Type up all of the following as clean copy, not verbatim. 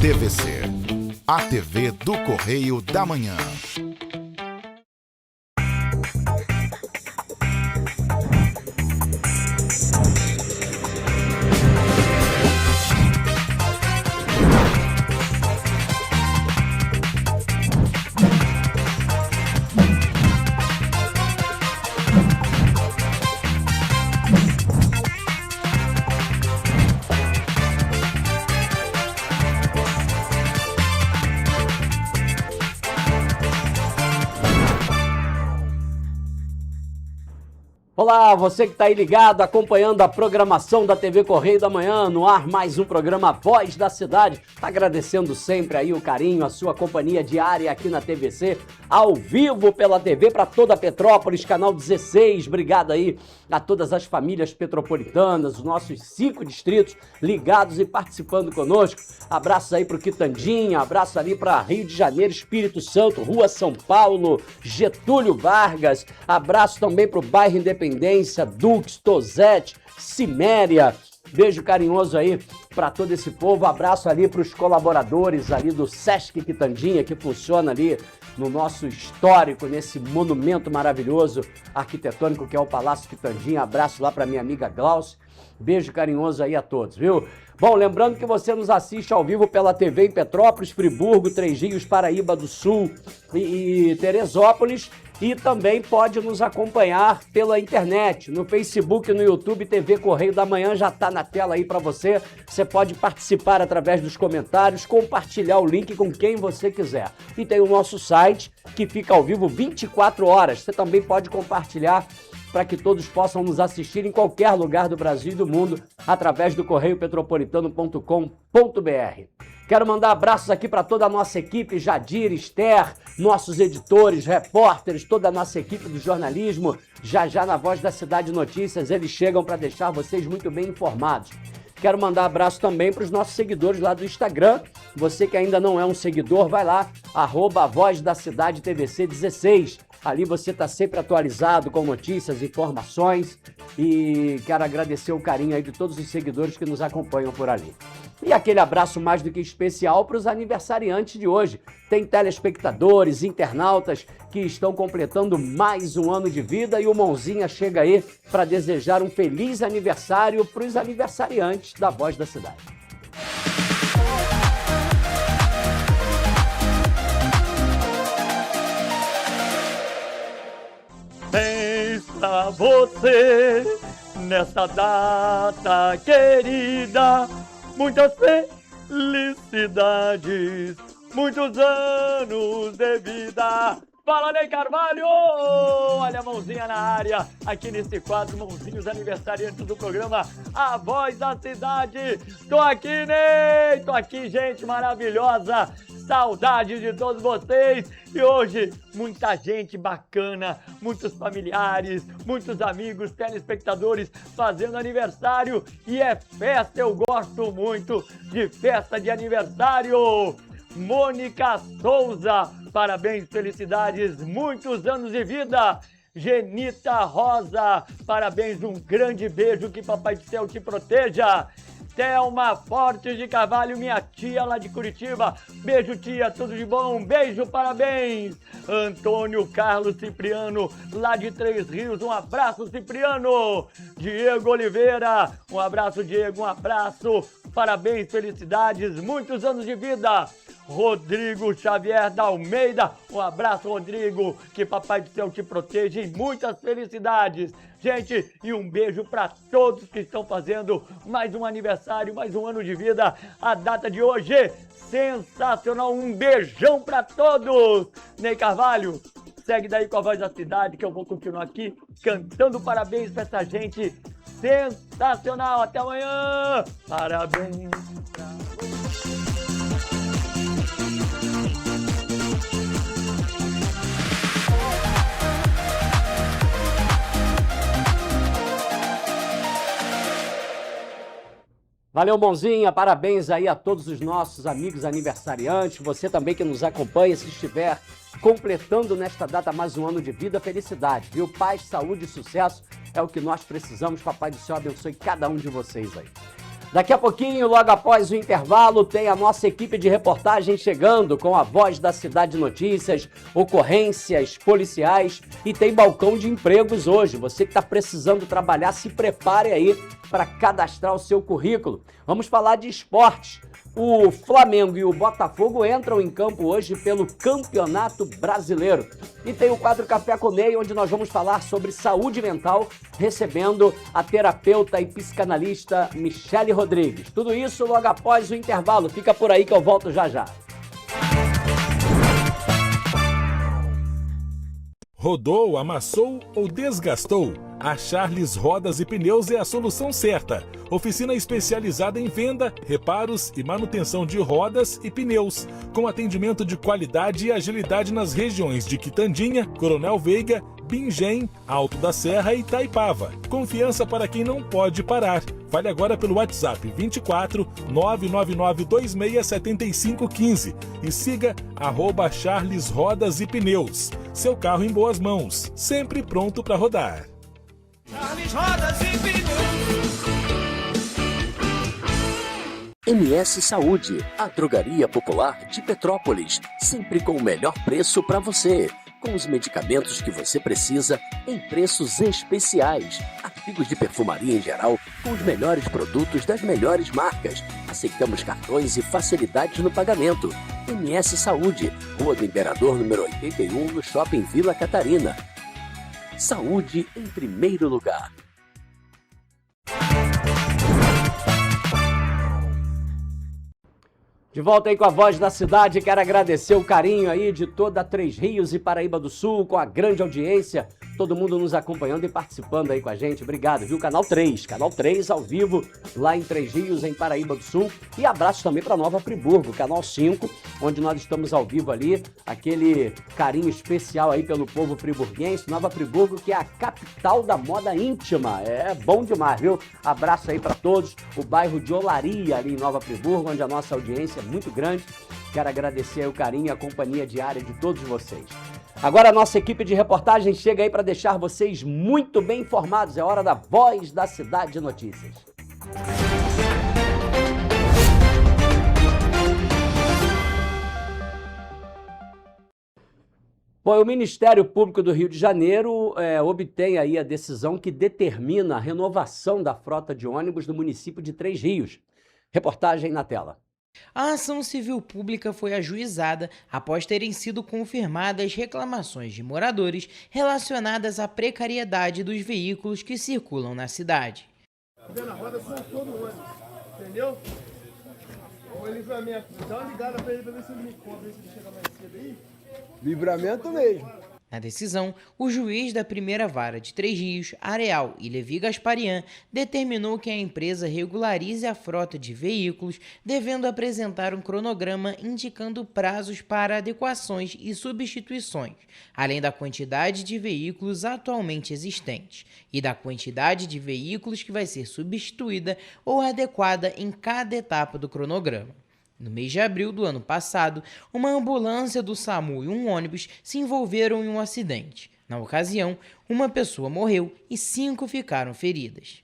TVC, a TV do Correio da Manhã. Olá, você que está aí ligado, acompanhando a programação da TV Correio da Manhã, no ar mais um programa Voz da Cidade. Agradecendo sempre aí o carinho, a sua companhia diária aqui na TVC, ao vivo pela TV para toda Petrópolis, canal 16. Obrigado aí a todas as famílias petropolitanas, os nossos 5 distritos ligados e participando conosco. Abraços aí para o Quitandinha, abraço ali para Rio de Janeiro, Espírito Santo, Rua São Paulo, Getúlio Vargas, abraço também para o bairro Independência, Dux, Tosete, Ciméria. Beijo carinhoso aí para todo esse povo, abraço ali para os colaboradores ali do Sesc Quitandinha, que funciona ali no nosso histórico, nesse monumento maravilhoso arquitetônico que é o Palácio Quitandinha. Abraço lá para minha amiga Glaucia. Beijo carinhoso aí a todos, viu? Bom, lembrando que você nos assiste ao vivo pela TV em Petrópolis, Friburgo, Três Rios, Paraíba do Sul e Teresópolis, e também pode nos acompanhar pela internet, no Facebook, no YouTube, TV Correio da Manhã, já está na tela aí para você. Você pode participar através dos comentários, compartilhar o link com quem você quiser. E tem o nosso site, que fica ao vivo 24 horas. Você também pode compartilhar para que todos possam nos assistir em qualquer lugar do Brasil e do mundo através do correiopetropolitano.com.br. Quero mandar abraços aqui para toda a nossa equipe, Jadir, Esther, nossos editores, repórteres, toda a nossa equipe do jornalismo. Já na Voz da Cidade Notícias, eles chegam para deixar vocês muito bem informados. Quero mandar abraço também para os nossos seguidores lá do Instagram. Você que ainda não é um seguidor, vai lá, @VozDaCidadeTVC16. Ali você está sempre atualizado com notícias, informações, e quero agradecer o carinho aí de todos os seguidores que nos acompanham por ali. E aquele abraço mais do que especial para os aniversariantes de hoje. Tem telespectadores, internautas que estão completando mais um ano de vida, e o Mãozinha chega aí para desejar um feliz aniversário para os aniversariantes da Voz da Cidade. Pra você, nessa data querida, muitas felicidades, muitos anos de vida. Fala, Ney Carvalho! Olha a mãozinha na área, aqui nesse quadro, mãozinhos aniversariantes do programa A Voz da Cidade. Tô aqui, Ney! Tô aqui, gente maravilhosa! Saudades de todos vocês, e hoje muita gente bacana, muitos familiares, muitos amigos, telespectadores fazendo aniversário, e é festa, eu gosto muito de festa de aniversário. Mônica Souza, parabéns, felicidades, muitos anos de vida. Genita Rosa, parabéns, um grande beijo, que Papai do Céu te proteja. Thelma Fortes de Carvalho, minha tia lá de Curitiba. Beijo, tia, tudo de bom? Beijo, parabéns. Antônio Carlos Cipriano, lá de Três Rios. Um abraço, Cipriano. Diego Oliveira, um abraço, Diego, um abraço. Parabéns, felicidades, muitos anos de vida. Rodrigo Xavier da Almeida, um abraço, Rodrigo, que Papai do Céu te proteja, e muitas felicidades. Gente, e um beijo para todos que estão fazendo mais um aniversário, mais um ano de vida. A data de hoje, sensacional, um beijão para todos. Ney Carvalho, segue daí com a Voz da Cidade, que eu vou continuar aqui cantando parabéns para essa gente sensacional. Até amanhã, parabéns pra você. Valeu, Mãozinha, parabéns aí a todos os nossos amigos aniversariantes, você também que nos acompanha, se estiver completando nesta data mais um ano de vida, felicidade, viu? Paz, saúde e sucesso é o que nós precisamos. Papai do Céu abençoe cada um de vocês aí. Daqui a pouquinho, logo após o intervalo, tem a nossa equipe de reportagem chegando com a Voz da Cidade Notícias, ocorrências policiais e tem balcão de empregos hoje. Você que está precisando trabalhar, se prepare aí para cadastrar o seu currículo. Vamos falar de esportes. O Flamengo e o Botafogo entram em campo hoje pelo Campeonato Brasileiro. E tem o quadro Café com Ney, onde nós vamos falar sobre saúde mental, recebendo a terapeuta e psicanalista Michele Rodrigues. Tudo isso logo após o intervalo. Fica por aí que eu volto já já. Rodou, amassou ou desgastou? A Charles Rodas e Pneus é a solução certa. Oficina especializada em venda, reparos e manutenção de rodas e pneus, com atendimento de qualidade e agilidade nas regiões de Quitandinha, Coronel Veiga, Bingem, Alto da Serra e Itaipava. Confiança para quem não pode parar. Fale agora pelo WhatsApp 24 999 26 7515 e siga @Charles Rodas e Pneus. Seu carro em boas mãos, sempre pronto para rodar. Charles Rodas e Pneus. MS Saúde, a drogaria popular de Petrópolis, sempre com o melhor preço para você. Com os medicamentos que você precisa em preços especiais. Artigos de perfumaria em geral com os melhores produtos das melhores marcas. Aceitamos cartões e facilidades no pagamento. MS Saúde, Rua do Imperador, número 81, no Shopping Vila Catarina. Saúde em primeiro lugar. De volta aí com a Voz da Cidade, quero agradecer o carinho aí de toda a Três Rios e Paraíba do Sul, com a grande audiência, todo mundo nos acompanhando e participando aí com a gente. Obrigado, viu? Canal 3 ao vivo, lá em Três Rios, em Paraíba do Sul. E abraço também para Nova Friburgo, Canal 5, onde nós estamos ao vivo ali, aquele carinho especial aí pelo povo friburguense. Nova Friburgo, que é a capital da moda íntima, é bom demais, viu? Abraço aí para todos, o bairro de Olaria, ali em Nova Friburgo, onde a nossa audiência é muito grande. Quero agradecer aí o carinho e a companhia diária de todos vocês. Agora a nossa equipe de reportagem chega aí para deixar vocês muito bem informados. É hora da Voz da Cidade Notícias. Bom, o Ministério Público do Rio de Janeiro obtém aí a decisão que determina a renovação da frota de ônibus no município de Três Rios. Reportagem na tela. A ação civil pública foi ajuizada após terem sido confirmadas reclamações de moradores relacionadas à precariedade dos veículos que circulam na cidade. A roda soltou no ônibus, entendeu? O livramento, dá uma ligada pra ele pra ver se ele me conta, ver se ele chega mais cedo aí. Livramento mesmo. Na decisão, o juiz da primeira vara de Três Rios, Areal e Levi Gasparian determinou que a empresa regularize a frota de veículos, devendo apresentar um cronograma indicando prazos para adequações e substituições, além da quantidade de veículos atualmente existentes e da quantidade de veículos que vai ser substituída ou adequada em cada etapa do cronograma. No mês de abril do ano passado, uma ambulância do SAMU e um ônibus se envolveram em um acidente. Na ocasião, uma pessoa morreu e 5 ficaram feridas.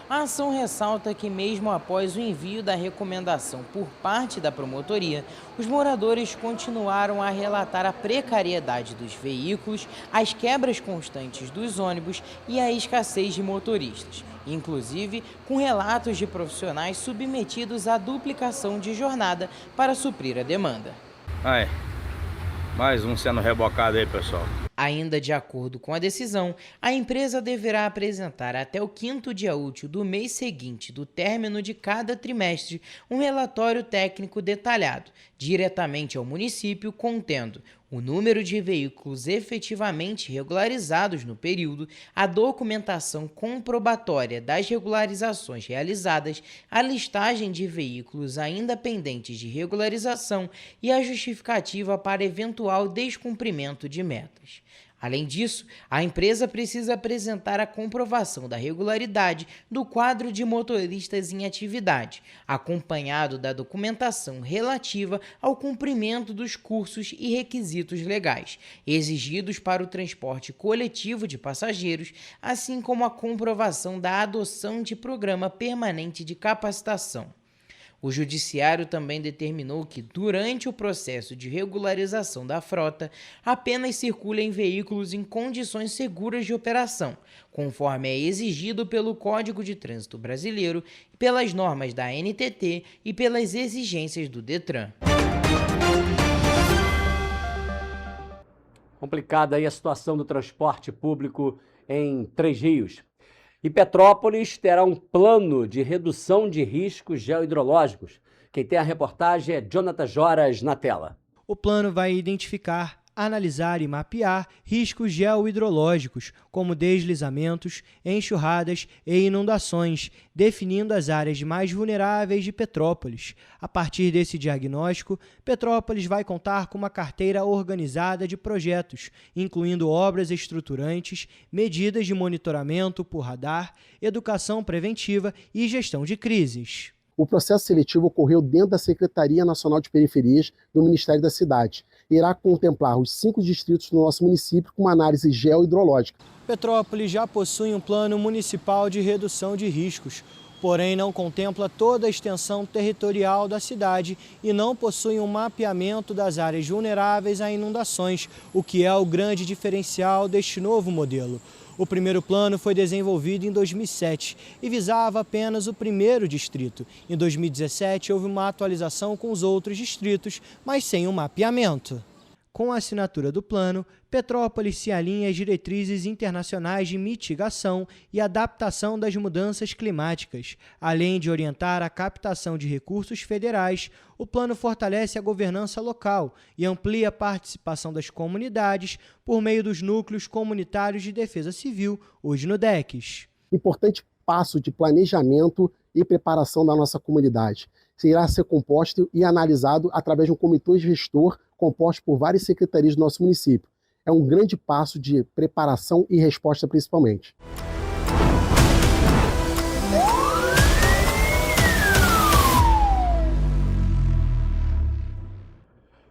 A ação ressalta que, mesmo após o envio da recomendação por parte da promotoria, os moradores continuaram a relatar a precariedade dos veículos, as quebras constantes dos ônibus e a escassez de motoristas, inclusive com relatos de profissionais submetidos à duplicação de jornada para suprir a demanda. Aí, mais um sendo rebocado aí, pessoal. Ainda de acordo com a decisão, a empresa deverá apresentar até o 5º dia útil do mês seguinte do término de cada trimestre um relatório técnico detalhado, diretamente ao município, contendo o número de veículos efetivamente regularizados no período, a documentação comprobatória das regularizações realizadas, a listagem de veículos ainda pendentes de regularização e a justificativa para eventual descumprimento de metas. Além disso, a empresa precisa apresentar a comprovação da regularidade do quadro de motoristas em atividade, acompanhado da documentação relativa ao cumprimento dos cursos e requisitos legais exigidos para o transporte coletivo de passageiros, assim como a comprovação da adoção de programa permanente de capacitação. O Judiciário também determinou que, durante o processo de regularização da frota, apenas circulem veículos em condições seguras de operação, conforme é exigido pelo Código de Trânsito Brasileiro, pelas normas da ANTT e pelas exigências do Detran. Complicada aí a situação do transporte público em Três Rios. E Petrópolis terá um plano de redução de riscos geohidrológicos. Quem tem a reportagem é Jonathan Joras na tela. O plano vai identificar, analisar e mapear riscos geohidrológicos, como deslizamentos, enxurradas e inundações, definindo as áreas mais vulneráveis de Petrópolis. A partir desse diagnóstico, Petrópolis vai contar com uma carteira organizada de projetos, incluindo obras estruturantes, medidas de monitoramento por radar, educação preventiva e gestão de crises. O processo seletivo ocorreu dentro da Secretaria Nacional de Periferias do Ministério da Cidade. Irá contemplar os 5 distritos do nosso município com uma análise geohidrológica. Petrópolis já possui um plano municipal de redução de riscos, porém não contempla toda a extensão territorial da cidade e não possui um mapeamento das áreas vulneráveis a inundações, o que é o grande diferencial deste novo modelo. O primeiro plano foi desenvolvido em 2007 e visava apenas o primeiro distrito. Em 2017, houve uma atualização com os outros distritos, mas sem um mapeamento. Com a assinatura do plano, Petrópolis se alinha às diretrizes internacionais de mitigação e adaptação das mudanças climáticas. Além de orientar a captação de recursos federais, o plano fortalece a governança local e amplia a participação das comunidades por meio dos núcleos comunitários de defesa civil, hoje no DECs. Importante passo de planejamento e preparação da nossa comunidade. Irá ser composto e analisado através de um comitê gestor composto por várias secretarias do nosso município. É um grande passo de preparação e resposta principalmente.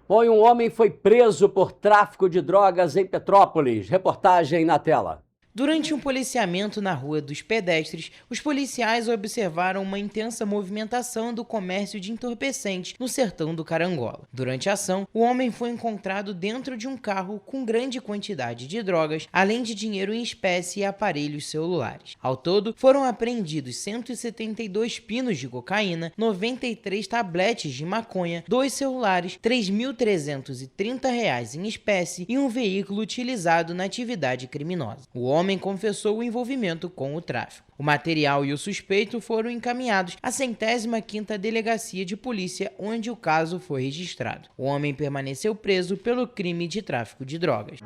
Bom, e um homem foi preso por tráfico de drogas em Petrópolis. Reportagem na tela. Durante um policiamento na Rua dos Pedestres, os policiais observaram uma intensa movimentação do comércio de entorpecentes no sertão do Carangola. Durante a ação, o homem foi encontrado dentro de um carro com grande quantidade de drogas, além de dinheiro em espécie e aparelhos celulares. Ao todo, foram apreendidos 172 pinos de cocaína, 93 tabletes de maconha, 2 celulares, R$ 3.330 em espécie e um veículo utilizado na atividade criminosa. O homem confessou o envolvimento com o tráfico. O material e o suspeito foram encaminhados à 105ª Delegacia de Polícia, onde o caso foi registrado. O homem permaneceu preso pelo crime de tráfico de drogas.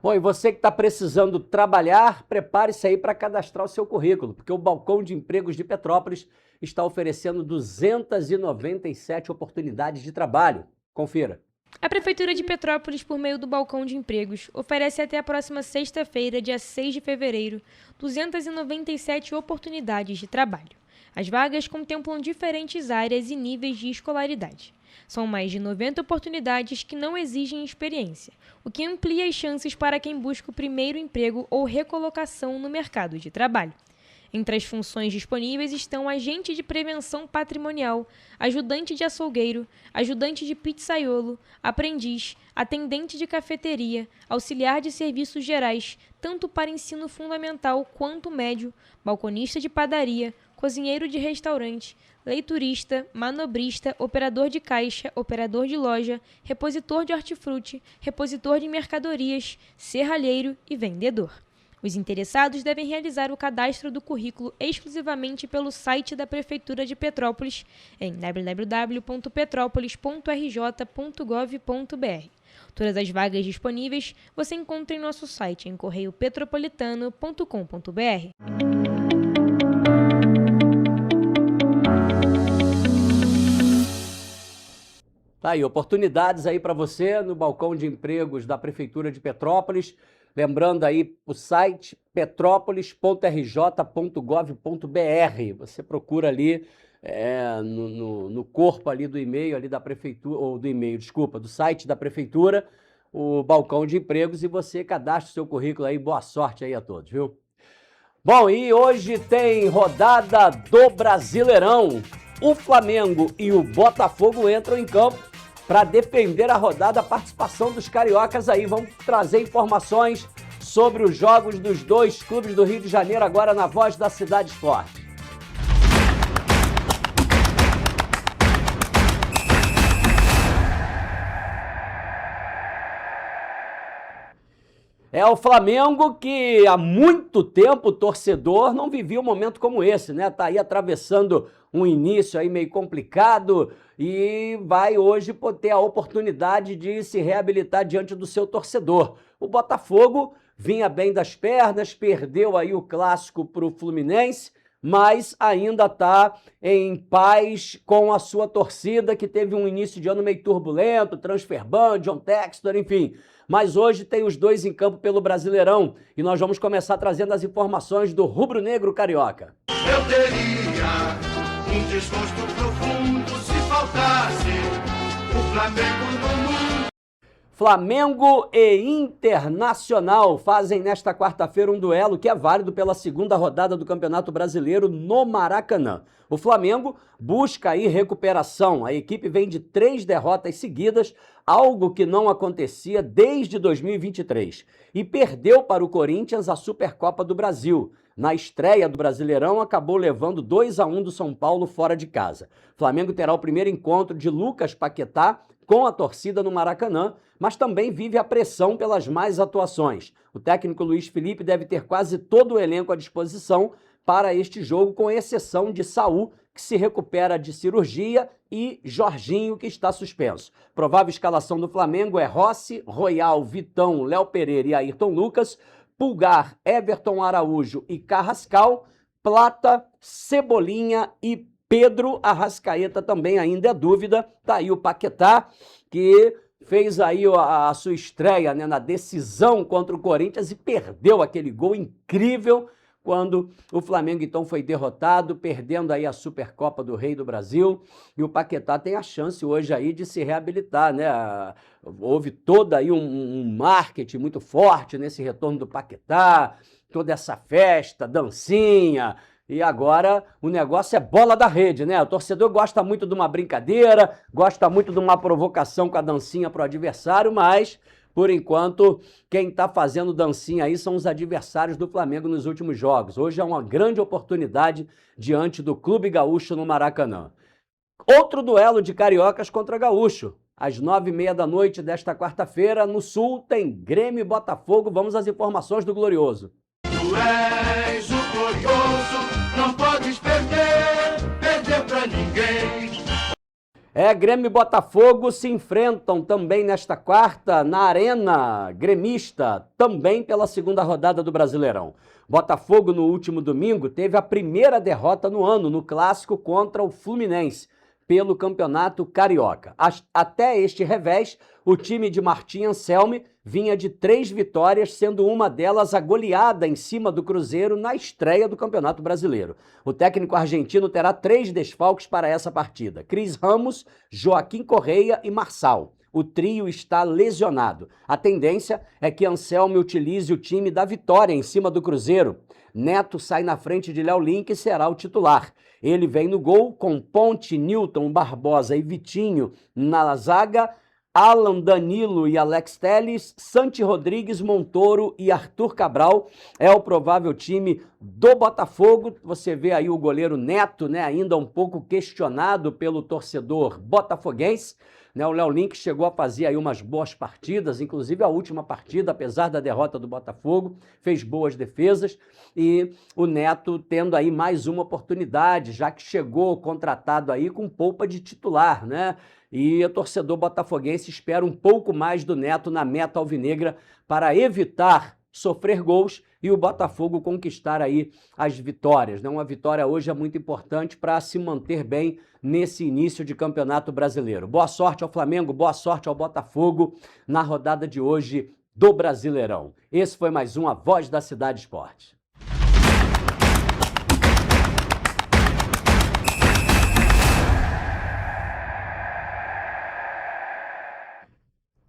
Bom, e você que está precisando trabalhar, prepare-se aí para cadastrar o seu currículo, porque o Balcão de Empregos de Petrópolis está oferecendo 297 oportunidades de trabalho. Confira. A Prefeitura de Petrópolis, por meio do Balcão de Empregos, oferece até a próxima sexta-feira, dia 6 de fevereiro, 297 oportunidades de trabalho. As vagas contemplam diferentes áreas e níveis de escolaridade. São mais de 90 oportunidades que não exigem experiência, o que amplia as chances para quem busca o primeiro emprego ou recolocação no mercado de trabalho. Entre as funções disponíveis estão agente de prevenção patrimonial, ajudante de açougueiro, ajudante de pizzaiolo, aprendiz, atendente de cafeteria, auxiliar de serviços gerais, tanto para ensino fundamental quanto médio, balconista de padaria, cozinheiro de restaurante, leiturista, manobrista, operador de caixa, operador de loja, repositor de hortifruti, repositor de mercadorias, serralheiro e vendedor. Os interessados devem realizar o cadastro do currículo exclusivamente pelo site da Prefeitura de Petrópolis em www.petropolis.rj.gov.br. Todas as vagas disponíveis você encontra em nosso site em correiopetropolitano.com.br. Tá aí, oportunidades aí para você no balcão de empregos da Prefeitura de Petrópolis. Lembrando aí o site petrópolis.rj.gov.br. Você procura ali no corpo ali do e-mail ali da Prefeitura, ou do e-mail, desculpa, do site da Prefeitura, o balcão de empregos e você cadastra o seu currículo aí. Boa sorte aí a todos, viu? Bom, e hoje tem rodada do Brasileirão. O Flamengo e o Botafogo entram em campo para defender a rodada, a participação dos cariocas aí. Vamos trazer informações sobre os jogos dos dois clubes do Rio de Janeiro agora na Voz da Cidade Esporte. É o Flamengo que há muito tempo o torcedor não vivia um momento como esse, né? Tá aí atravessando um início aí meio complicado e vai hoje ter a oportunidade de se reabilitar diante do seu torcedor. O Botafogo vinha bem das pernas, perdeu aí o clássico para o Fluminense, mas ainda está em paz com a sua torcida, que teve um início de ano meio turbulento, transfer ban, John Textor, enfim. Mas hoje tem os dois em campo pelo Brasileirão e nós vamos começar trazendo as informações do rubro-negro carioca. Eu teria um desgosto profundo se faltasse o Flamengo no mundo. Flamengo e Internacional fazem nesta quarta-feira um duelo que é válido pela segunda rodada do Campeonato Brasileiro no Maracanã. O Flamengo busca aí recuperação. A equipe vem de 3 derrotas seguidas, algo que não acontecia desde 2023. E perdeu para o Corinthians a Supercopa do Brasil. Na estreia do Brasileirão, acabou levando 2-1 do São Paulo fora de casa. O Flamengo terá o primeiro encontro de Lucas Paquetá com a torcida no Maracanã, mas também vive a pressão pelas más atuações. O técnico Luiz Felipe deve ter quase todo o elenco à disposição para este jogo, com exceção de Saul, que se recupera de cirurgia, e Jorginho, que está suspenso. Provável escalação do Flamengo é Rossi, Royal, Vitão, Léo Pereira e Ayrton Lucas, Pulgar, Everton Araújo e Carrascal, Plata, Cebolinha e Pedro. Arrascaeta também ainda é dúvida. Tá aí o Paquetá, que fez aí a sua estreia, né, na decisão contra o Corinthians e perdeu aquele gol incrível quando o Flamengo então foi derrotado, perdendo aí a Supercopa do Rei do Brasil. E o Paquetá tem a chance hoje aí de se reabilitar, né? Houve todo aí um marketing muito forte nesse retorno do Paquetá, toda essa festa, dancinha. E agora o negócio é bola da rede, né? O torcedor gosta muito de uma brincadeira, gosta muito de uma provocação com a dancinha para o adversário, mas, por enquanto, quem está fazendo dancinha aí são os adversários do Flamengo nos últimos jogos. Hoje é uma grande oportunidade diante do Clube Gaúcho no Maracanã. Outro duelo de cariocas contra Gaúcho. Às 9h30 da noite desta quarta-feira, no Sul, tem Grêmio e Botafogo. Vamos às informações do Glorioso. Tu és o glorioso, não podes perder pra ninguém. Grêmio e Botafogo se enfrentam também nesta quarta na Arena Gremista, também pela segunda rodada do Brasileirão. Botafogo, no último domingo, teve a primeira derrota no ano, no clássico contra o Fluminense, pelo Campeonato Carioca. Até este revés, o time de Martim Anselmi vinha de 3 vitórias, sendo uma delas a goleada em cima do Cruzeiro na estreia do Campeonato Brasileiro. O técnico argentino terá 3 desfalques para essa partida: Cris Ramos, Joaquim Correia e Marçal. O trio está lesionado. A tendência é que Anselmi utilize o time da vitória em cima do Cruzeiro. Neto sai na frente de Léo Link e será o titular. Ele vem no gol com Ponte, Nilton, Barbosa e Vitinho na zaga, Alan, Danilo e Alex Telles, Santi Rodrigues, Montoro e Arthur Cabral. É o provável time do Botafogo. Você vê aí o goleiro Neto, né, ainda um pouco questionado pelo torcedor botafoguense. O Léo Link chegou a fazer aí umas boas partidas, inclusive a última partida, apesar da derrota do Botafogo, fez boas defesas, e o Neto tendo aí mais uma oportunidade, já que chegou contratado aí com polpa de titular, né? E o torcedor botafoguense espera um pouco mais do Neto na meta alvinegra para evitar sofrer gols e o Botafogo conquistar aí as vitórias, né? Uma vitória hoje é muito importante para se manter bem nesse início de Campeonato Brasileiro. Boa sorte ao Flamengo, boa sorte ao Botafogo na rodada de hoje do Brasileirão. Esse foi mais um A Voz da Cidade Esporte.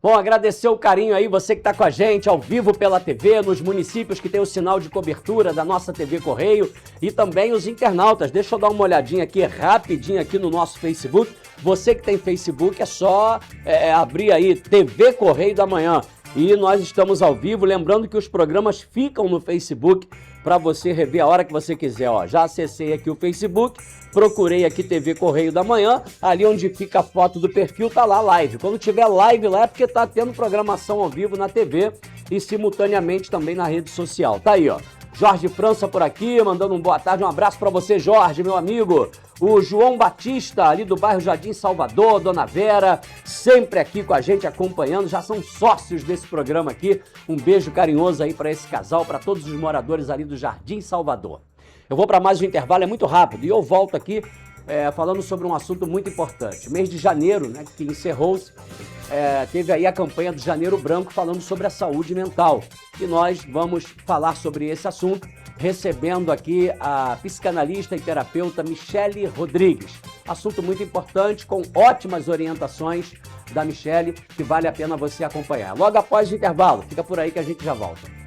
Bom, agradecer o carinho aí, você que está com a gente ao vivo pela TV, nos municípios que tem o sinal de cobertura da nossa TV Correio e também os internautas. Deixa eu dar uma olhadinha aqui, rapidinho aqui no nosso Facebook. Você que tem Facebook, é só abrir aí TV Correio da Manhã. E nós estamos ao vivo, lembrando que os programas ficam no Facebook para você rever a hora que você quiser. Ó, já acessei aqui o Facebook, procurei aqui TV Correio da Manhã, ali onde fica a foto do perfil tá lá live. Quando tiver live lá é porque tá tendo programação ao vivo na TV e simultaneamente também na rede social. Tá aí, ó. Jorge França por aqui, mandando um boa tarde, um abraço para você, Jorge, meu amigo. O João Batista, ali do bairro Jardim Salvador, Dona Vera, sempre aqui com a gente, acompanhando, já são sócios desse programa aqui. Um beijo carinhoso aí para esse casal, para todos os moradores ali do Jardim Salvador. Eu vou para mais um intervalo, é muito rápido, e eu volto aqui falando sobre um assunto muito importante. Mês de janeiro, né, que encerrou-se, teve aí a campanha do Janeiro Branco falando sobre a saúde mental. E nós vamos falar sobre esse assunto, recebendo aqui a psicanalista e terapeuta Michele Rodrigues. Assunto muito importante, com ótimas orientações da Michele, que vale a pena você acompanhar. Logo após o intervalo, fica por aí que a gente já volta.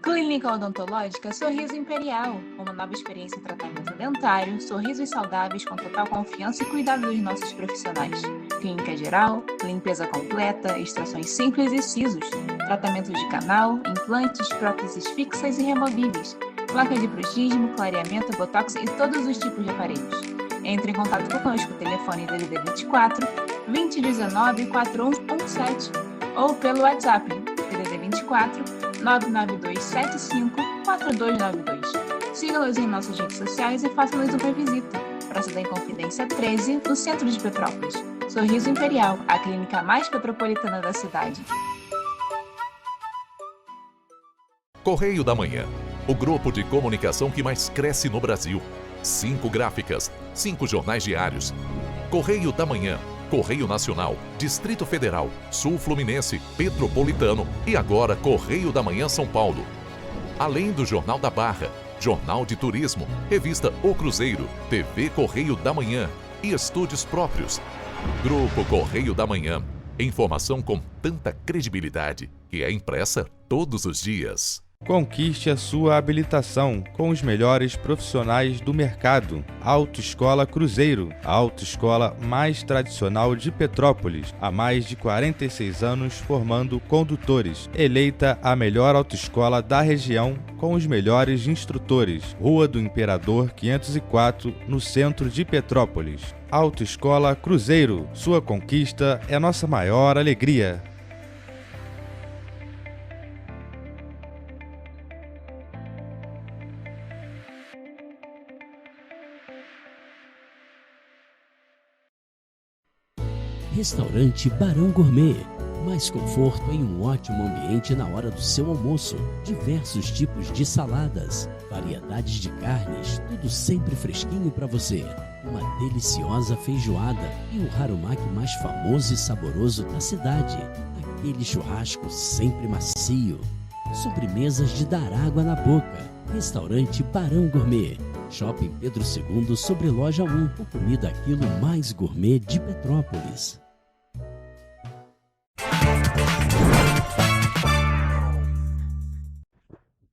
Clínica Odontológica Sorriso Imperial, uma nova experiência em tratamento dentário, sorrisos saudáveis com total confiança e cuidado dos nossos profissionais. Clínica geral, limpeza completa, extrações simples e sisos, tratamento de canal, implantes, próteses fixas e removíveis, placa de bruxismo, clareamento, botox e todos os tipos de aparelhos. Entre em contato conosco, telefone DDD 24 2019 4117 ou pelo WhatsApp DDD 24 99275-4292. Siga-nos em nossas redes sociais e faça-nos uma visita. Praça da Inconfidência 13, no centro de Petrópolis. Sorriso Imperial, a clínica mais petropolitana da cidade. Correio da Manhã, o grupo de comunicação que mais cresce no Brasil. 5 gráficas, 5 jornais diários. Correio da Manhã, Correio Nacional, Distrito Federal, Sul Fluminense, Petropolitano e agora Correio da Manhã São Paulo. Além do Jornal da Barra, Jornal de Turismo, Revista O Cruzeiro, TV Correio da Manhã e estúdios próprios. Grupo Correio da Manhã. Informação com tanta credibilidade que é impressa todos os dias. Conquiste a sua habilitação com os melhores profissionais do mercado. Autoescola Cruzeiro, a autoescola mais tradicional de Petrópolis, há mais de 46 anos formando condutores. Eleita a melhor autoescola da região com os melhores instrutores. Rua do Imperador 504, no centro de Petrópolis. Autoescola Cruzeiro, sua conquista é nossa maior alegria. Restaurante Barão Gourmet. Mais conforto em um ótimo ambiente na hora do seu almoço. Diversos tipos de saladas, variedades de carnes, tudo sempre fresquinho para você. Uma deliciosa feijoada e o harumaki mais famoso e saboroso da cidade. Aquele churrasco sempre macio. Sobremesas de dar água na boca. Restaurante Barão Gourmet. Shopping Pedro II, sobre Loja 1. O comida aquilo mais gourmet de Petrópolis.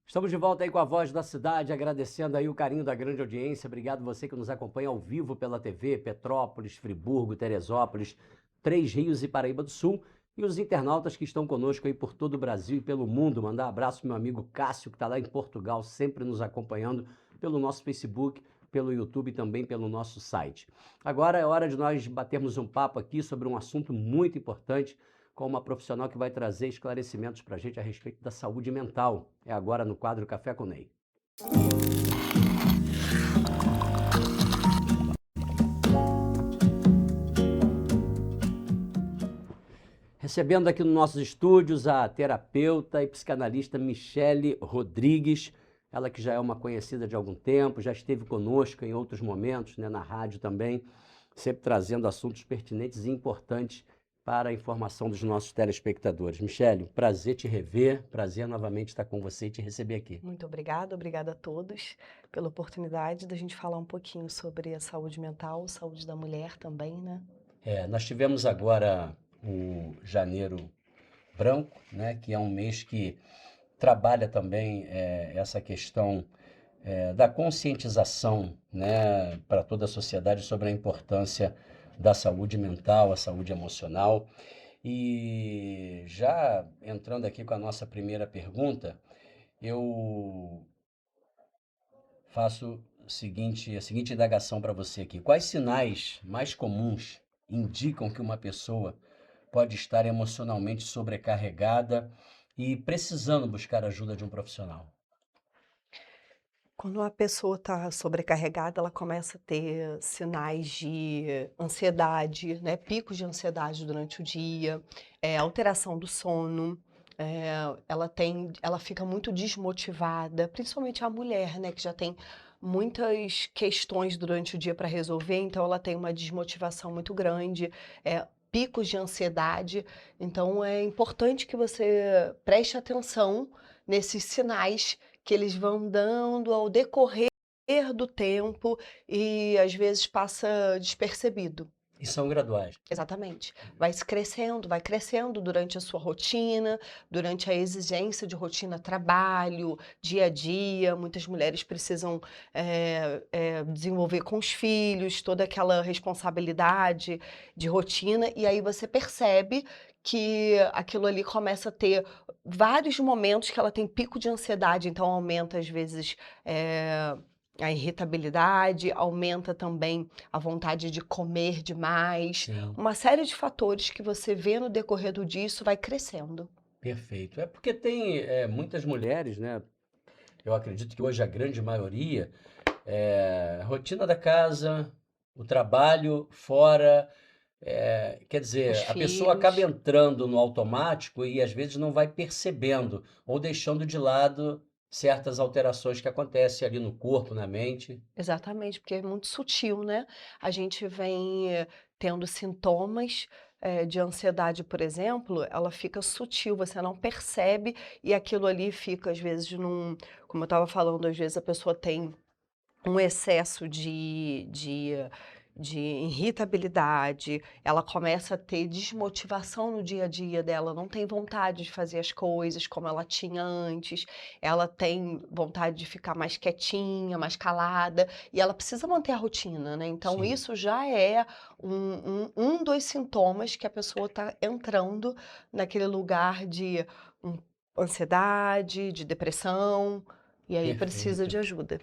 Estamos de volta aí com a Voz da Cidade, agradecendo aí o carinho da grande audiência. Obrigado você que nos acompanha ao vivo pela TV, Petrópolis, Friburgo, Teresópolis, Três Rios e Paraíba do Sul. E os internautas que estão conosco aí por todo o Brasil e pelo mundo. Mandar um abraço para meu amigo Cássio, que está lá em Portugal, sempre nos acompanhando pelo nosso Facebook, pelo YouTube e também pelo nosso site. Agora é hora de nós batermos um papo aqui sobre um assunto muito importante, com uma profissional que vai trazer esclarecimentos para a gente a respeito da saúde mental. É agora no quadro Café com Ney. Recebendo aqui nos nossos estúdios a terapeuta e psicanalista Michele Rodrigues, ela que já é uma conhecida de algum tempo, já esteve conosco em outros momentos, né, na rádio também, sempre trazendo assuntos pertinentes e importantes para a informação dos nossos telespectadores. Michele, prazer te rever, prazer novamente estar com você e te receber aqui. Muito obrigada a todos pela oportunidade da gente falar um pouquinho sobre a saúde mental, saúde da mulher também, né? Nós tivemos agora o Janeiro Branco, né, que é um mês que trabalha também essa questão da conscientização, né, para toda a sociedade sobre a importância da saúde mental, a saúde emocional. E já entrando aqui com a nossa primeira pergunta, eu faço a seguinte indagação para você aqui. Quais sinais mais comuns indicam que uma pessoa pode estar emocionalmente sobrecarregada e precisando buscar ajuda de um profissional? Quando a pessoa está sobrecarregada, ela começa a ter sinais de ansiedade, né? Picos de ansiedade durante o dia, alteração do sono, ela fica muito desmotivada, principalmente a mulher, né? Que já tem muitas questões durante o dia para resolver, então ela tem uma desmotivação muito grande, picos de ansiedade. Então é importante que você preste atenção nesses sinais que eles vão dando ao decorrer do tempo e às vezes passa despercebido. E são graduais. Exatamente. Vai crescendo durante a sua rotina, durante a exigência de rotina, trabalho, dia a dia. Muitas mulheres precisam desenvolver com os filhos toda aquela responsabilidade de rotina, e aí você percebe que aquilo ali começa a ter vários momentos que ela tem pico de ansiedade, então aumenta às vezes a irritabilidade, aumenta também a vontade de comer demais. Sim. Uma série de fatores que você vê no decorrer do dia, isso vai crescendo. Perfeito. É porque tem muitas mulheres, né? Eu acredito que hoje a grande maioria, rotina da casa, o trabalho fora, quer dizer, a pessoa acaba entrando no automático e às vezes não vai percebendo ou deixando de lado certas alterações que acontecem ali no corpo, na mente. Exatamente, porque é muito sutil, né? A gente vem tendo sintomas de ansiedade, por exemplo, ela fica sutil, você não percebe e aquilo ali fica, às vezes, como eu estava falando, às vezes a pessoa tem um excesso de irritabilidade, ela começa a ter desmotivação no dia a dia dela, não tem vontade de fazer as coisas como ela tinha antes, ela tem vontade de ficar mais quietinha, mais calada, e ela precisa manter a rotina, né? Então, Sim. isso já é um dos sintomas que a pessoa está entrando naquele lugar de ansiedade, de depressão, e aí precisa de ajuda.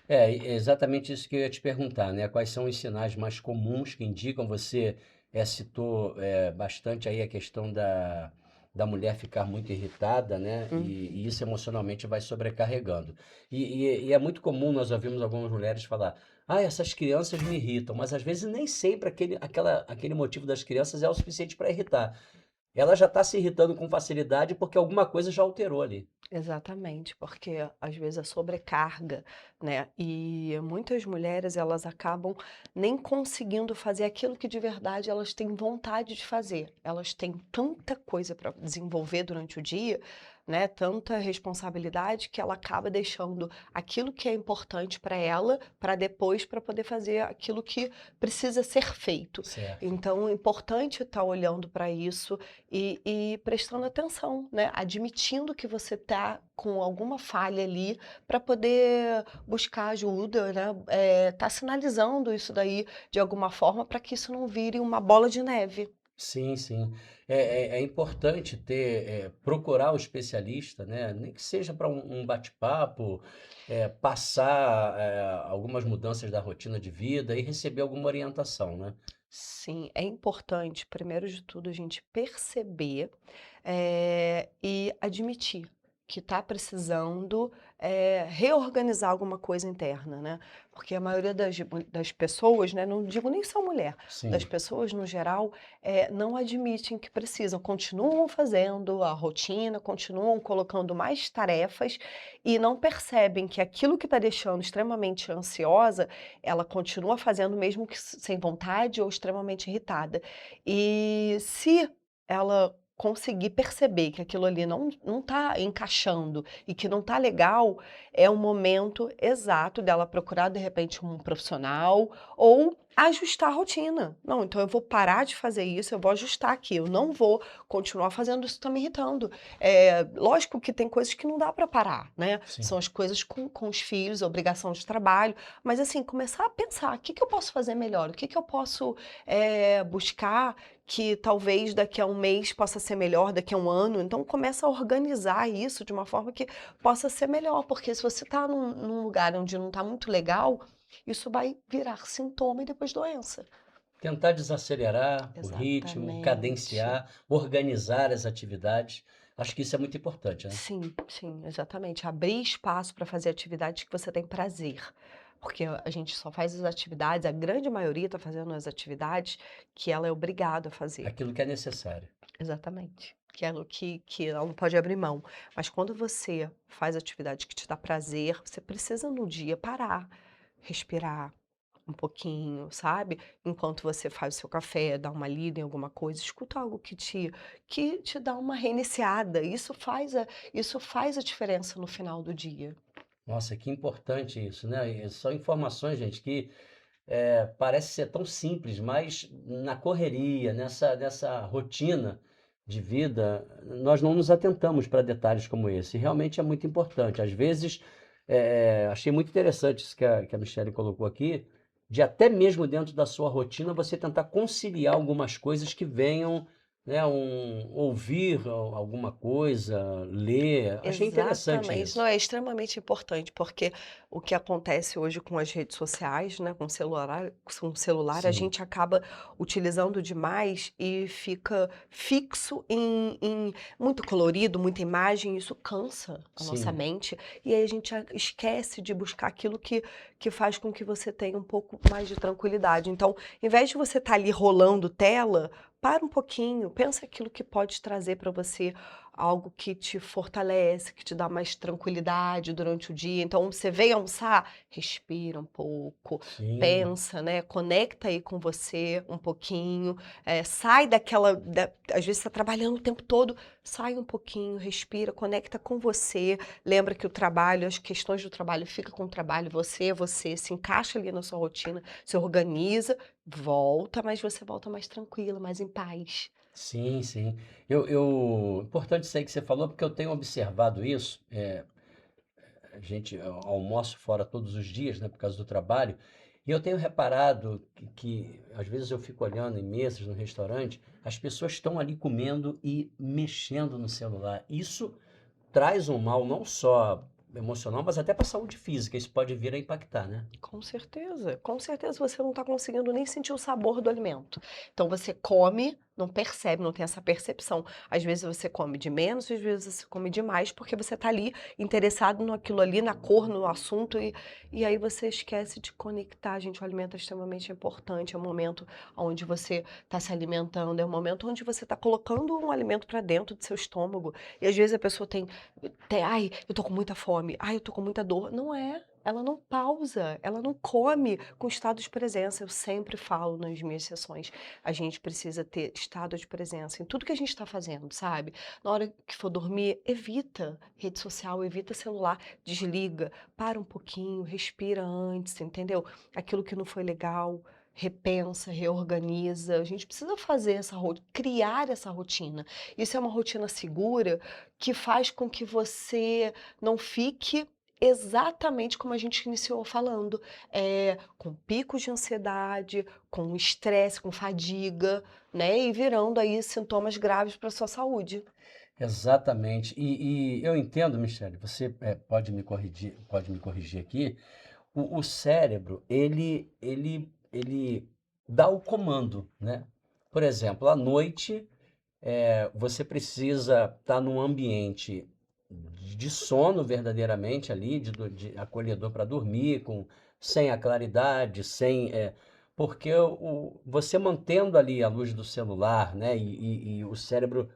É exatamente isso que eu ia te perguntar, né? Quais são os sinais mais comuns que indicam? Você citou bastante aí a questão da mulher ficar muito irritada, né? E isso emocionalmente vai sobrecarregando. E é muito comum, nós ouvimos algumas mulheres falar: essas crianças me irritam, mas às vezes nem sempre aquele motivo das crianças é o suficiente para irritar. Ela já está se irritando com facilidade porque alguma coisa já alterou ali. Exatamente, porque às vezes a sobrecarga, né? E muitas mulheres, elas acabam nem conseguindo fazer aquilo que de verdade elas têm vontade de fazer. Elas têm tanta coisa para desenvolver durante o dia, né? Tanta responsabilidade que ela acaba deixando aquilo que é importante para ela para depois, para poder fazer aquilo que precisa ser feito. Certo. Então, é importante estar olhando para isso e prestando atenção, né? Admitindo que você está com alguma falha ali para poder buscar ajuda, né? Tá sinalizando isso daí de alguma forma para que isso não vire uma bola de neve. Sim, sim. É importante procurar o especialista, né? Nem que seja para um bate-papo, passar algumas mudanças da rotina de vida e receber alguma orientação, né? Sim, é importante, primeiro de tudo, a gente perceber e admitir que está precisando reorganizar alguma coisa interna, né? Porque a maioria das pessoas, né, não digo nem só mulher, Sim. das pessoas no geral, não admitem que precisam, continuam fazendo a rotina, continuam colocando mais tarefas e não percebem que aquilo que está deixando extremamente ansiosa, ela continua fazendo mesmo que sem vontade ou extremamente irritada. E se ela conseguir perceber que aquilo ali não está encaixando e que não está legal, é o momento exato dela procurar, de repente, um profissional ou ajustar a rotina. Não, então eu vou parar de fazer isso, eu vou ajustar aqui, eu não vou continuar fazendo isso que está me irritando. Lógico que tem coisas que não dá para parar, né? Sim. São as coisas com os filhos, a obrigação de trabalho, mas assim, começar a pensar, o que eu posso fazer melhor? O que eu posso buscar que talvez daqui a um mês possa ser melhor, daqui a um ano. Então começa a organizar isso de uma forma que possa ser melhor, porque se você está num lugar onde não está muito legal, isso vai virar sintoma e depois doença. Tentar desacelerar o ritmo, Exatamente. cadenciar, organizar as atividades. Acho que isso é muito importante, né? Sim, exatamente. Abrir espaço para fazer atividades que você tem prazer. Porque a gente só faz as atividades, a grande maioria está fazendo as atividades que ela é obrigada a fazer. Aquilo que é necessário. Exatamente. Que é o que ela não pode abrir mão. Mas quando você faz atividade que te dá prazer, você precisa no dia parar, respirar um pouquinho, sabe? Enquanto você faz o seu café, dá uma lida em alguma coisa, escuta algo que te dá uma reiniciada. Isso faz a diferença no final do dia. Nossa, que importante isso, né? E são informações, gente, que parece ser tão simples, mas na correria, nessa rotina de vida, nós não nos atentamos para detalhes como esse. E realmente é muito importante. Às vezes, achei muito interessante isso que a Michele colocou aqui, de até mesmo dentro da sua rotina você tentar conciliar algumas coisas que venham, né, ouvir alguma coisa, ler. Achei interessante Exatamente. isso. Não, é extremamente importante, porque o que acontece hoje com as redes sociais, né, com o celular, a Sim. gente acaba utilizando demais e fica fixo em muito colorido, muita imagem, isso cansa a nossa Sim. mente, e aí a gente esquece de buscar aquilo que faz com que você tenha um pouco mais de tranquilidade. Então, em vez de você estar ali rolando tela, para um pouquinho, pensa aquilo que pode trazer para você algo que te fortalece, que te dá mais tranquilidade durante o dia. Então, você veio almoçar, respira um pouco, Sim. pensa, né? Conecta aí com você um pouquinho, sai às vezes você está trabalhando o tempo todo, sai um pouquinho, respira, conecta com você, lembra que o trabalho, as questões do trabalho, fica com o trabalho, você se encaixa ali na sua rotina, se organiza, volta, mas você volta mais tranquila, mais em paz. Sim, sim. Importante isso aí que você falou, porque eu tenho observado isso. A gente almoça fora todos os dias, né, por causa do trabalho, e eu tenho reparado que às vezes eu fico olhando em mesas no restaurante, as pessoas estão ali comendo e mexendo no celular. Isso traz um mal não só emocional, mas até para a saúde física. Isso pode vir a impactar, né? Com certeza você não está conseguindo nem sentir o sabor do alimento. Então você come, não percebe, não tem essa percepção. Às vezes você come de menos, às vezes você come de mais, porque você está ali interessado naquilo ali, na cor, no assunto, e aí você esquece de conectar. Gente, o alimento é extremamente importante, é o momento onde você está se alimentando, é o momento onde você está colocando um alimento para dentro do seu estômago. E às vezes a pessoa ai, eu tô com muita fome, ai, eu tô com muita dor. Não é. Ela não pausa, ela não come com estado de presença. Eu sempre falo nas minhas sessões, a gente precisa ter estado de presença em tudo que a gente está fazendo, sabe? Na hora que for dormir, evita rede social, evita celular, desliga, para um pouquinho, respira antes, entendeu? Aquilo que não foi legal, repensa, reorganiza. A gente precisa fazer criar essa rotina. Isso é uma rotina segura que faz com que você não fique exatamente como a gente iniciou falando, com picos de ansiedade, com estresse, com fadiga, né? E virando aí sintomas graves para a sua saúde. Exatamente. E eu entendo, Michele, você pode me corrigir aqui. O cérebro, ele dá o comando, né? Por exemplo, à noite, você precisa estar num ambiente de sono verdadeiramente ali, de acolhedor para dormir, sem a claridade, porque você mantendo ali a luz do celular, né, e o cérebro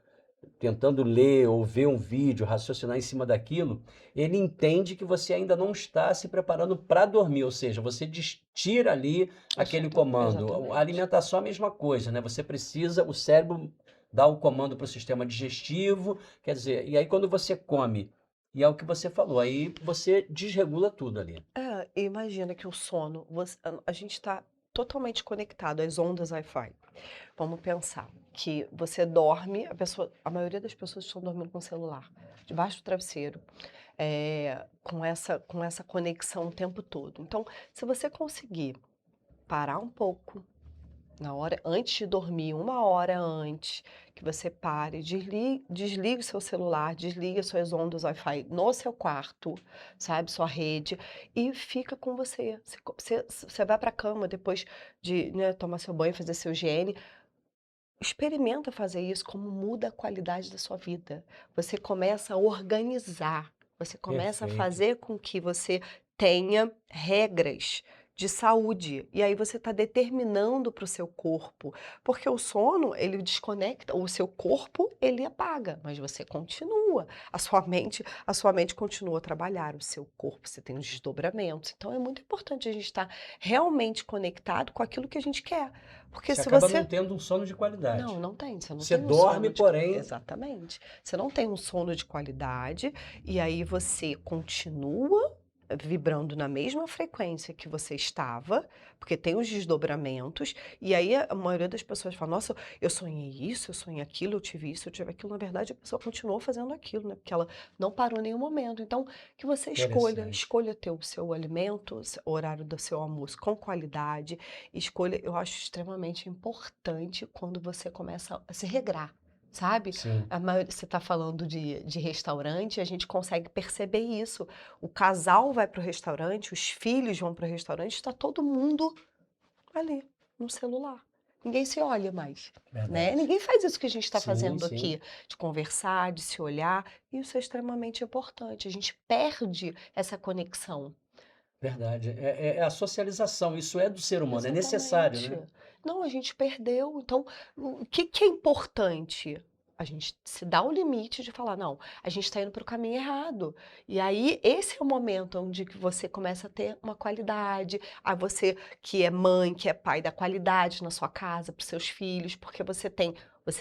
tentando ler ou ver um vídeo, raciocinar em cima daquilo, ele entende que você ainda não está se preparando para dormir, ou seja, você tira ali aquele comando. Exatamente. A alimentação é a mesma coisa, né? Você precisa, o cérebro dá o comando para o sistema digestivo, quer dizer, e aí quando você come, e é o que você falou, aí você desregula tudo ali. Imagina que o sono, a gente está totalmente conectado às ondas Wi-Fi. Vamos pensar que você dorme, a maioria das pessoas estão dormindo com o celular, debaixo do travesseiro, com essa conexão o tempo todo. Então, se você conseguir parar um pouco, antes de dormir, 1 hora antes, que você pare, desligue o seu celular, desligue as suas ondas Wi-Fi no seu quarto, sabe, sua rede, e fica com você. Você vai para a cama depois de, né, tomar seu banho, fazer seu higiene. Experimenta fazer isso, como muda a qualidade da sua vida. Você começa a organizar, você começa a fazer com que você tenha regras de saúde. E aí você está determinando para o seu corpo, porque o sono, ele desconecta, o seu corpo, ele apaga, mas você continua. A sua mente continua a trabalhar, o seu corpo, você tem os desdobramentos. Então é muito importante a gente estar realmente conectado com aquilo que a gente quer. Porque Você se acaba você não tendo um sono de qualidade. não tem. Você não Você tem um dorme, sono porém... Exatamente. Você não tem um sono de qualidade e aí você continua vibrando na mesma frequência que você estava, porque tem os desdobramentos, e aí a maioria das pessoas fala, nossa, eu sonhei isso, eu sonhei aquilo, eu tive isso, eu tive aquilo. Na verdade, a pessoa continuou fazendo aquilo, né? Porque ela não parou em nenhum momento. Então, que você escolha ter o seu alimento, o horário do seu almoço com qualidade, eu acho extremamente importante quando você começa a se regrar. Sabe? Sim. Você está falando de restaurante, a gente consegue perceber isso. O casal vai para o restaurante, os filhos vão para o restaurante, está todo mundo ali, no celular. Ninguém se olha mais, né? Ninguém faz isso que a gente está fazendo aqui, de conversar, de se olhar. Isso é extremamente importante. A gente perde essa conexão. Verdade. É a socialização, isso é do ser humano, é necessário, né? Não, a gente perdeu. Então, o que é importante? A gente se dá o limite de falar, não, a gente está indo para o caminho errado. E aí, esse é o momento onde que você começa a ter uma qualidade. A você que é mãe, que é pai, dá qualidade na sua casa, para os seus filhos, porque você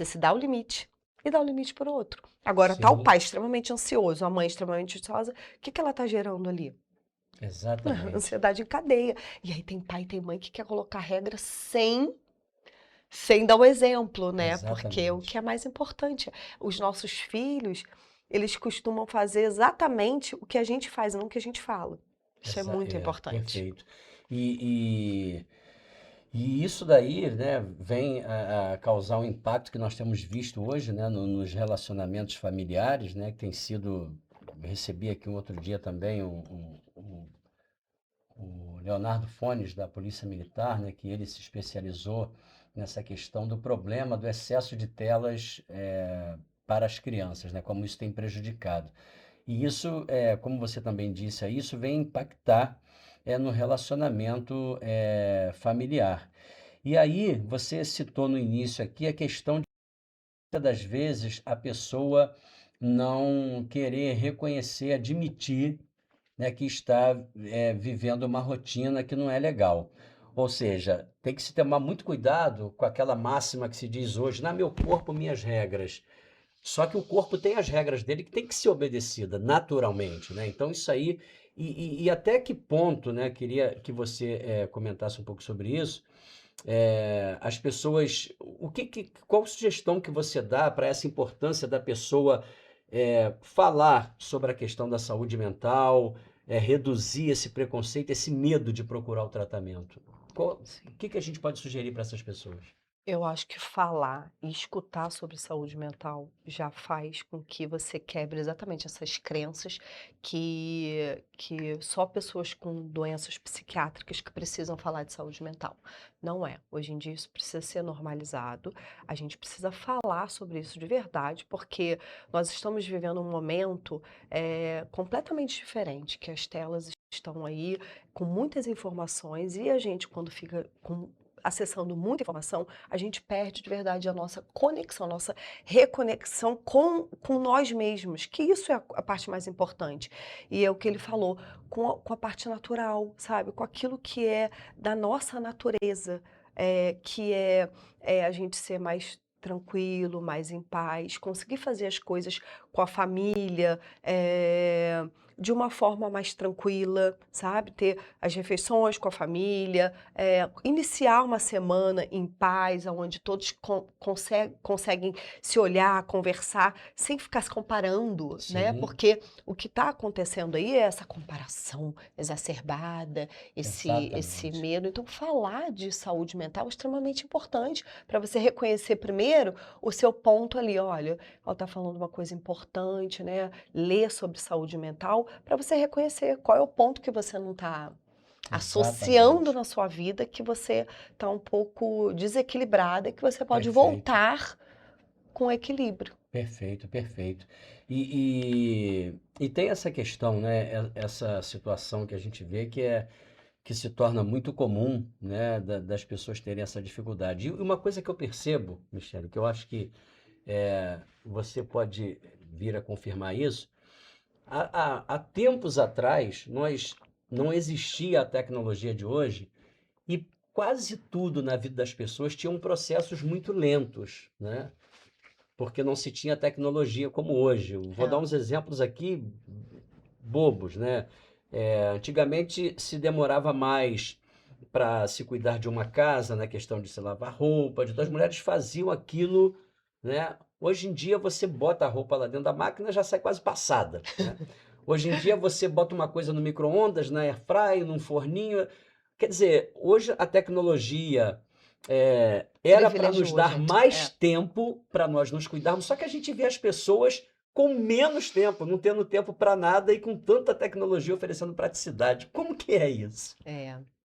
se dá o limite e dá o limite para o outro. Agora, tá o pai extremamente ansioso, a mãe extremamente ansiosa, o que ela está gerando ali? Exatamente. Ansiedade em cadeia. E aí tem pai e tem mãe que quer colocar regra sem dar o exemplo, né? Exatamente. Porque o que é mais importante, os nossos filhos, eles costumam fazer exatamente o que a gente faz, não o que a gente fala. Isso é muito importante. Perfeito. E isso daí, né, vem a causar um impacto que nós temos visto hoje, né, nos relacionamentos familiares, né, que tem sido... Recebi aqui um outro dia também o Leonardo Fones, da Polícia Militar, né, que ele se especializou nessa questão do problema do excesso de telas para as crianças, né, como isso tem prejudicado. E isso, como você também disse, isso vem impactar no relacionamento familiar. E aí, você citou no início aqui a questão de, muitas das vezes, a pessoa não querer reconhecer, admitir, né, que está vivendo uma rotina que não é legal. Ou seja, tem que se tomar muito cuidado com aquela máxima que se diz hoje, meu corpo, minhas regras. Só que o corpo tem as regras dele que tem que ser obedecida naturalmente, né? Então isso aí, e até que ponto, né, queria que você comentasse um pouco sobre isso, as pessoas, qual sugestão que você dá para essa importância da pessoa falar sobre a questão da saúde mental, reduzir esse preconceito, esse medo de procurar o tratamento? O que a gente pode sugerir para essas pessoas? Eu acho que falar e escutar sobre saúde mental já faz com que você quebre exatamente essas crenças que só pessoas com doenças psiquiátricas que precisam falar de saúde mental. Não é. Hoje em dia isso precisa ser normalizado. A gente precisa falar sobre isso de verdade, porque nós estamos vivendo um momento completamente diferente, que as telas estão aí com muitas informações e a gente, quando fica acessando muita informação, a gente perde de verdade a nossa conexão, a nossa reconexão com nós mesmos, que isso é a parte mais importante. E é o que ele falou, com a parte natural, sabe? Com aquilo que é da nossa natureza, que é a gente ser mais tranquilo, mais em paz, conseguir fazer as coisas com a família, de uma forma mais tranquila, sabe? Ter as refeições com a família, iniciar uma semana em paz, onde todos conseguem se olhar, conversar, sem ficar se comparando, né? Sim. Porque o que está acontecendo aí é essa comparação exacerbada, esse medo. Então, falar de saúde mental é extremamente importante para você reconhecer primeiro o seu ponto ali. Olha, ela está falando uma coisa importante, né? Ler sobre saúde mental, para você reconhecer qual é o ponto que você não está associando na sua vida, que você está um pouco desequilibrada e que você pode voltar com equilíbrio. Perfeito, perfeito. E tem essa questão, né? Essa situação que a gente vê que se torna muito comum, né? Das pessoas terem essa dificuldade. E uma coisa que eu percebo, Michele, que eu acho que você pode vir a confirmar isso. Há tempos atrás, não existia a tecnologia de hoje e quase tudo na vida das pessoas tinham processos muito lentos, né? Porque não se tinha tecnologia como hoje. Eu vou dar uns exemplos aqui bobos, né? Antigamente se demorava mais para se cuidar de uma casa, na questão de se lavar roupa, as mulheres faziam aquilo, né? Hoje em dia você bota a roupa lá dentro da máquina, já sai quase passada, né? Hoje em dia você bota uma coisa no micro-ondas, na airfryer, num forninho. Quer dizer, hoje a tecnologia era para nos dar mais tempo para nós nos cuidarmos, só que a gente vê as pessoas com menos tempo, não tendo tempo para nada e com tanta tecnologia oferecendo praticidade. Como que é isso?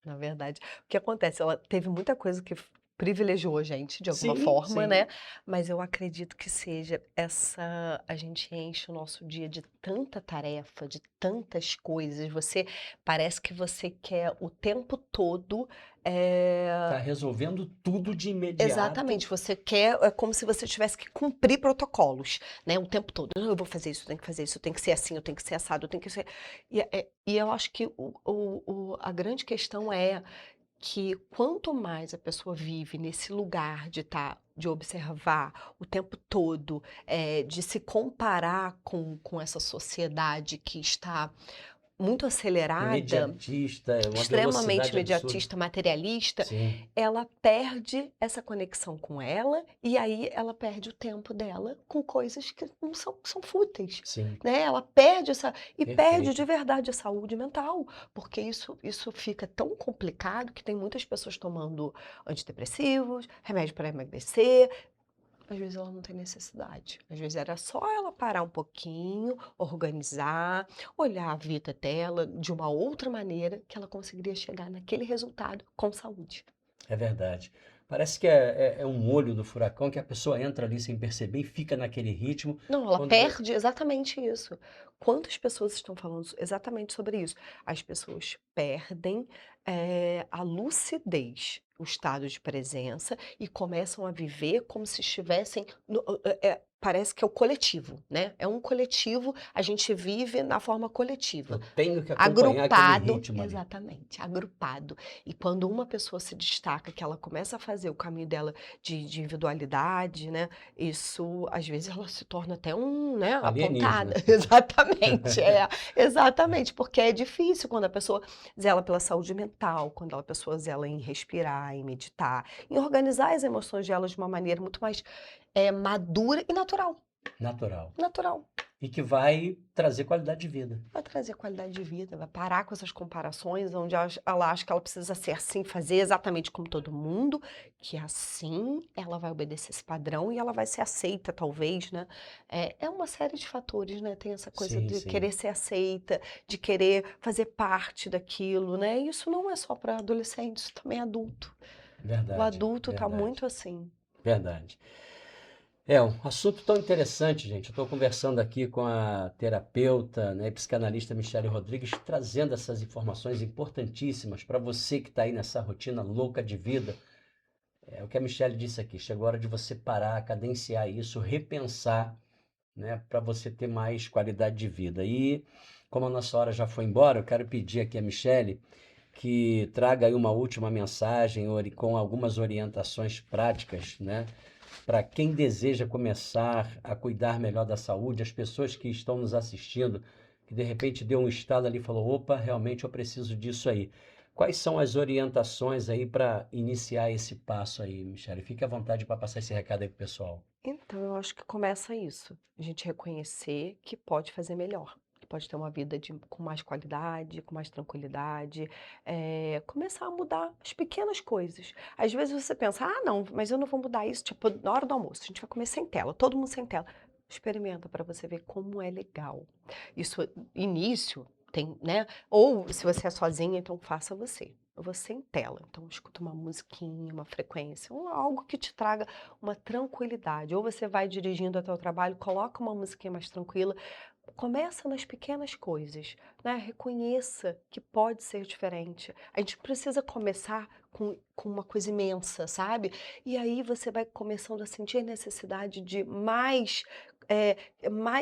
Na verdade, o que acontece? Ela teve muita coisa que privilegiou a gente de alguma Sim, forma, sim. né? Mas eu acredito que seja a gente enche o nosso dia de tanta tarefa, de tantas coisas. Parece que você quer o tempo todo. Tá resolvendo tudo de imediato. Exatamente, você quer, é como se você tivesse que cumprir protocolos, né? O tempo todo. Não, eu vou fazer isso, eu tenho que fazer isso, eu tenho que ser assim, eu tenho que ser assado, eu tenho que ser. E eu acho que a grande questão é que quanto mais a pessoa vive nesse lugar de observar o tempo todo, de se comparar com essa sociedade que está muito acelerada, Imediatista, uma extremamente velocidade imediatista, materialista, Sim. ela perde essa conexão com ela e aí ela perde o tempo dela com coisas que não são fúteis, Sim. né? Ela perde perde Perfeito. de verdade a saúde mental, porque isso fica tão complicado que tem muitas pessoas tomando antidepressivos, remédio para emagrecer. Às vezes ela não tem necessidade. Às vezes era só ela parar um pouquinho, organizar, olhar a vida dela de uma outra maneira que ela conseguiria chegar naquele resultado com saúde. É verdade. Parece que é um olho do furacão que a pessoa entra ali sem perceber e fica naquele ritmo. Não, ela Quando perde exatamente isso. Quantas pessoas estão falando exatamente sobre isso? As pessoas perdem a lucidez, o estado de presença e começam a viver como se estivessem parece que é o coletivo, né? É um coletivo, a gente vive na forma coletiva. Eu tenho que acompanhar aquele ritmo ali. Exatamente, agrupado. E quando uma pessoa se destaca, que ela começa a fazer o caminho dela de individualidade, né? Isso, às vezes, ela se torna até apontada. Exatamente, exatamente, porque é difícil quando a pessoa zela pela saúde mental, quando a pessoa zela em respirar, em meditar, em organizar as emoções dela de uma maneira muito mais madura e natural. Natural. Natural. e que vai trazer qualidade de vida. Vai trazer qualidade de vida, vai parar com essas comparações, onde ela acha que ela precisa ser assim, fazer exatamente como todo mundo, que assim ela vai obedecer esse padrão e ela vai ser aceita, talvez, né? É uma série de fatores, né? Tem essa coisa Sim, de sim. querer ser aceita, de querer fazer parte daquilo, né? E isso não é só para adolescente, isso também é adulto. Verdade. O adulto está verdade. muito assim. Verdade. É um assunto tão interessante, gente. Eu estou conversando aqui com a terapeuta, né, e psicanalista Michele Rodrigues, trazendo essas informações importantíssimas para você que está aí nessa rotina louca de vida. É o que a Michele disse aqui. Chegou a hora de você parar, cadenciar isso, repensar, né, para você ter mais qualidade de vida. E como a nossa hora já foi embora, eu quero pedir aqui a Michele que traga aí uma última mensagem com algumas orientações práticas, né? Para quem deseja começar a cuidar melhor da saúde, as pessoas que estão nos assistindo, que de repente deu um estalo ali e falou, opa, realmente eu preciso disso aí. Quais são as orientações aí para iniciar esse passo aí, Michele? Fique à vontade para passar esse recado aí pro pessoal. Então, eu acho que começa isso, a gente reconhecer que pode fazer melhor, que pode ter uma vida com mais qualidade, com mais tranquilidade, começar a mudar as pequenas coisas. Às vezes você pensa, ah, não, mas eu não vou mudar isso, tipo, na hora do almoço, a gente vai comer sem tela, todo mundo sem tela. Experimenta para você ver como é legal. Isso, início, tem, né? Ou se você é sozinha, então faça você. Você em tela, então escuta uma musiquinha, uma frequência, algo que te traga uma tranquilidade. Ou você vai dirigindo até o trabalho, coloca uma musiquinha mais tranquila. Começa nas pequenas coisas, né? Reconheça que pode ser diferente. A gente precisa começar com uma coisa imensa, sabe? E aí você vai começando a sentir a necessidade de mais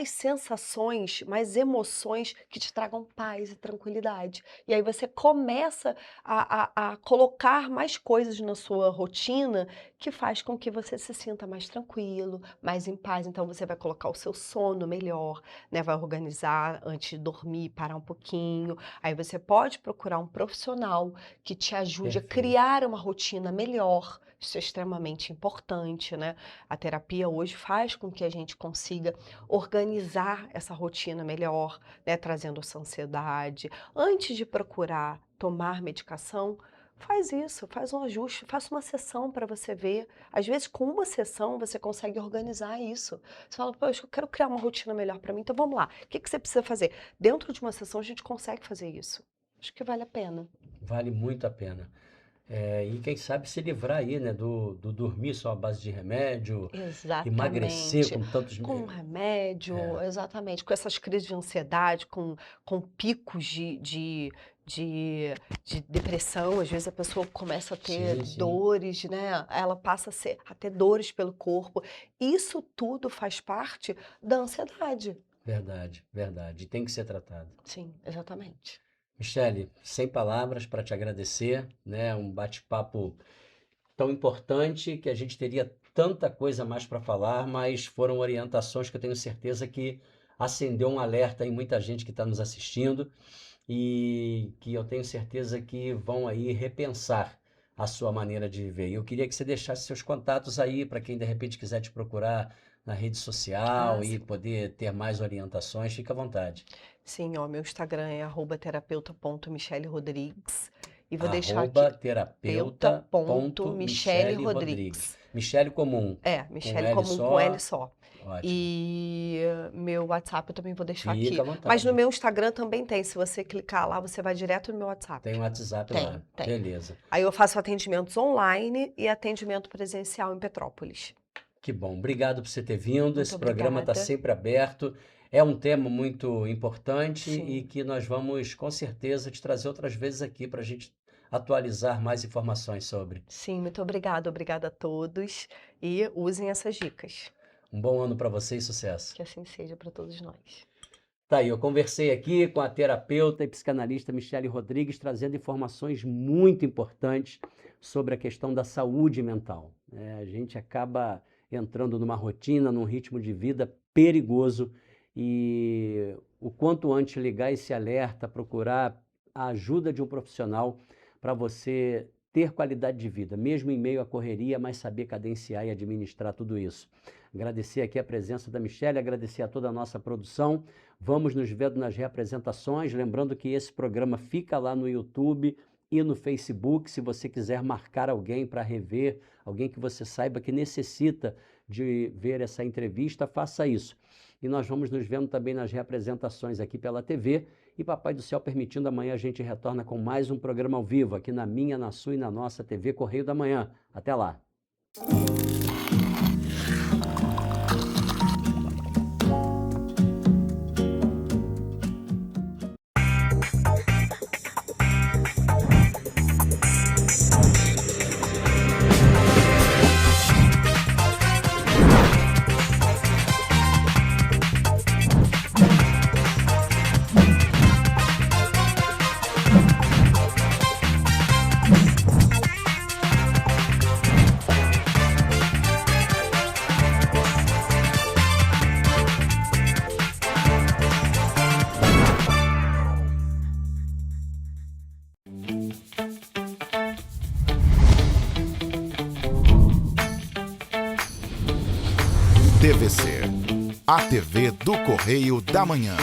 sensações, mais emoções que te tragam paz e tranquilidade. E aí você começa a colocar mais coisas na sua rotina que faz com que você se sinta mais tranquilo, mais em paz. Então você vai colocar o seu sono melhor, né? Vai organizar antes de dormir, parar um pouquinho. Aí você pode procurar um profissional que te ajude a criar uma rotina melhor. Isso é extremamente importante, né? A terapia hoje faz com que a gente consiga organizar essa rotina melhor, né? Trazendo essa ansiedade. Antes de procurar tomar medicação, faz isso, faz um ajuste, faça uma sessão para você ver. Às vezes, com uma sessão, você consegue organizar isso. Você fala, poxa, eu quero criar uma rotina melhor para mim, então vamos lá. O que você precisa fazer? Dentro de uma sessão, a gente consegue fazer isso. Acho que vale a pena. Vale muito a pena. E quem sabe se livrar aí, né, do dormir só à base de remédio, emagrecer com tantos... Com remédio, exatamente. Com essas crises de ansiedade, com picos de depressão. Às vezes a pessoa começa a ter dores, né? Ela passa a ter dores pelo corpo. Isso tudo faz parte da ansiedade. Verdade, verdade. E tem que ser tratado. Sim, exatamente. Michele, sem palavras para te agradecer, né? Um bate-papo tão importante que a gente teria tanta coisa mais para falar, mas foram orientações que eu tenho certeza que acendeu um alerta em muita gente que está nos assistindo e que eu tenho certeza que vão aí repensar a sua maneira de viver. E eu queria que você deixasse seus contatos aí para quem de repente quiser te procurar na rede social e poder ter mais orientações, fica à vontade. Sim, ó, meu Instagram é @terapeuta.michelerodrigues e vou deixar aqui terapeuta.michelerodrigues. Michele comum. Michele comum com L só. Ótimo. E meu WhatsApp eu também vou deixar Fica aqui. à vontade. Mas no meu Instagram também tem. Se você clicar lá, você vai direto no meu WhatsApp. Tem um WhatsApp lá. Tem. Beleza. Aí eu faço atendimentos online e atendimento presencial em Petrópolis. Que bom. Obrigado por você ter vindo. Muito Esse programa está obrigada. sempre aberto. É um tema muito importante Sim. e que nós vamos, com certeza, te trazer outras vezes aqui para a gente atualizar mais informações sobre. Sim, muito obrigada. Obrigada a todos e usem essas dicas. Um bom ano para você e sucesso. Que assim seja para todos nós. Tá aí, eu conversei aqui com a terapeuta e psicanalista Michele Rodrigues, trazendo informações muito importantes sobre a questão da saúde mental. A gente acaba entrando numa rotina, num ritmo de vida perigoso e o quanto antes ligar esse alerta, procurar a ajuda de um profissional para você ter qualidade de vida, mesmo em meio à correria, mas saber cadenciar e administrar tudo isso. Agradecer aqui a presença da Michele, agradecer a toda a nossa produção. Vamos nos vendo nas reapresentações, lembrando que esse programa fica lá no YouTube e no Facebook. Se você quiser marcar alguém para rever, alguém que você saiba que necessita de ver essa entrevista, faça isso. E nós vamos nos vendo também nas reapresentações aqui pela TV. E Papai do Céu permitindo, amanhã a gente retorna com mais um programa ao vivo aqui na minha, na sua e na nossa TV Correio da Manhã. Até lá! TVC, a TV do Correio da Manhã.